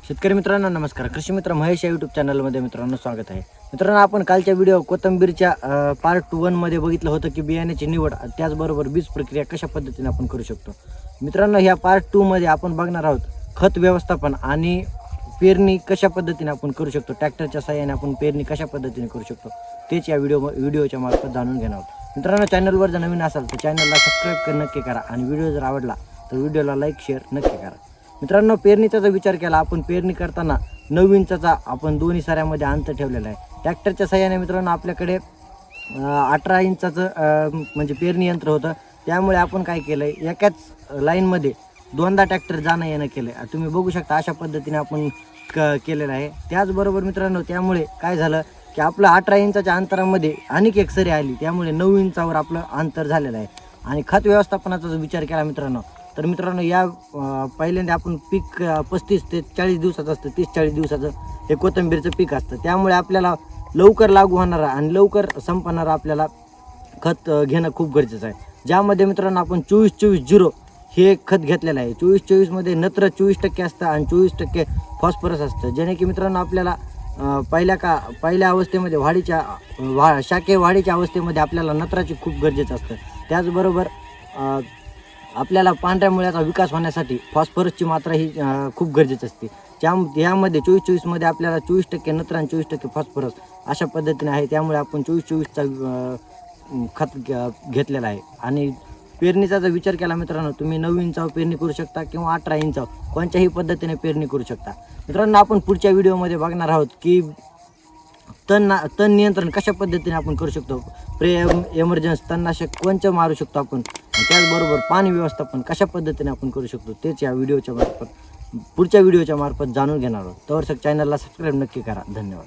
शेतकरी मित्रांनो नमस्कार. कृषी मित्र महेश या यूट्यूब चॅनलमध्ये मित्रांनो स्वागत आहे. मित्रांनो आपण कालच्या व्हिडिओ कोथिंबीरच्या पार्ट 1 मध्ये बघितलं होतं की बियाण्याची निवड त्याचबरोबर बीज प्रक्रिया कशा पद्धतीने आपण करू शकतो. मित्रांनो ह्या पार्ट 2 मध्ये आपण बघणार आहोत खत व्यवस्थापन आणि पेरणी कशा पद्धतीने आपण करू शकतो. ट्रॅक्टरच्या साहाय्याने आपण पेरणी कशा पद्धतीने करू शकतो तेच या व्हिडिओच्या मार्फत जाणून घेणार आहोत. मित्रांनो चॅनलवर जर नवीन असाल तर चॅनलला सबस्क्राईब नक्की करा आणि व्हिडिओ जर आवडला तर व्हिडिओला लाईक शेअर नक्की करा. मित्रांनो पेरणीचा जर विचार केला आपण पेरणी करताना 9 इंचाचा आपण दोन्ही साऱ्यामध्ये अंतर ठेवलेला आहे. ट्रॅक्टरच्या साहाय्याने मित्रांनो आपल्याकडे 18 इंचाचं म्हणजे पेरणी यंत्र होतं. त्यामुळे आपण काय केलं आहे एकाच लाईनमध्ये दोनदा ट्रॅक्टर जाणं येणं केलं आहे. तुम्ही बघू शकता अशा पद्धतीने आपण केलेलं आहे. त्याचबरोबर मित्रांनो त्यामुळे काय झालं की आपलं 18 इंचाच्या अंतरामध्ये आणखी एक सरी आली त्यामुळे 9 इंचावर आपलं अंतर झालेलं आहे. आणि खत व्यवस्थापनाचा जर विचार केला मित्रांनो तर मित्रांनो या पहिल्यांदा आपण पीक 35 ते 40 दिवसाचं असतं. 30-40 दिवसाचं हे कोथिंबीरचं पीक असतं. त्यामुळे आपल्याला लवकर लागू होणारा आणि लवकर संपणारा आपल्याला खत घेणं खूप गरजेचं आहे. ज्यामध्ये मित्रांनो आपण 24-24-0 हे खत घेतलेलं आहे. 24-24 मध्ये नत्र 24% असतं आणि 24% फॉस्फरस असतं. जेणे की मित्रांनो आपल्याला पहिल्या अवस्थेमध्ये शाखे वाढीच्या अवस्थेमध्ये आपल्याला नत्राची खूप गरजेचं असतं. त्याचबरोबर आपल्याला पांढऱ्या मुळ्याचा विकास होण्यासाठी फॉस्फरसची मात्रा ही खूप गरजेची असते. यामध्ये 24-24 मध्ये आपल्याला 24% नत्र आणि 24% फॉस्फरस अशा पद्धतीने आहे. त्यामुळे आपण 24-24चा खत घेतलेला आहे. आणि पेरणीचा जर विचार केला मित्रांनो तुम्ही 9 इंचावर पेरणी करू शकता किंवा 18 इंचावर कोणत्याही पद्धतीने पेरणी करू शकता. मित्रांनो आपण पुढच्या व्हिडिओमध्ये बघणार आहोत की तण नियंत्रण कशा पद्धतीने आपण करू शकतो. एमर्जन्सी तणनाशक कोणचं मारू शकतो आपण. त्याचबरोबर पाणी व्यवस्थापन कशा पद्धतीने आपण करू शकतो तेच या पुढच्या व्हिडिओच्या मार्फत जाणून घेणार आहोत. तोवर चॅनलला सबस्क्राईब नक्की करा. धन्यवाद.